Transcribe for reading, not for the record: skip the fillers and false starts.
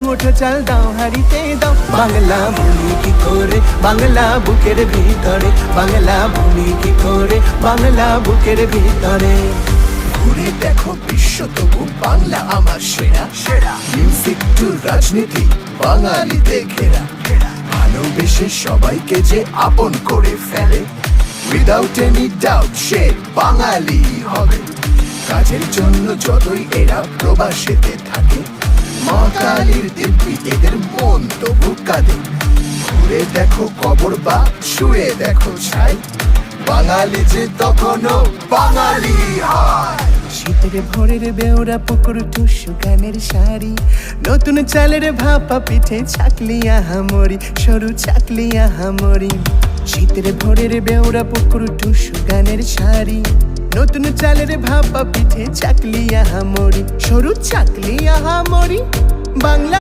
মুঠো চাল দাও হাড়িতে দাও। বাংলা ভূমি কি করে বাংলা বুকের ভিতরে, বাংলা ভূমি কি করে বাংলা বুকের ভিতরে। ঘুরে দেখো বিশ্ব তবু বাংলা আমার সেরা সেরা। মিউজিক টু রাজনীতি বাঙালিতে ঘেরা, ভালোবেসে সবাইকে যে আপন করে ফেলে, উইদাউট এনি ডাউট সে বাঙালি হবে। কাজের জন্য যতই এরা প্রবাসেতে থাকে, মা কালীর দিব্যি এদের মন তবু কাঁদে। ঘুরে দেখো কবর বা শুয়ে দেখো ছাই, বাঙালি যে তখনও বাঙালি হয়। শীতের ভোরের বেওরা পুকুর টুসু গানের শাড়ি, নতুন চালের ভাপা পিঠে ছাকলিয়া হামরি, সরু ছাকলিয়া হামরি। শীতের ভোরের বেওরা পুকুর টুসু গানের শাড়ি, নতুন চালের ভাপা পিঠে ছাকলিয়া হামরি, সরু ছাকলিয়া হামরি। বাংলা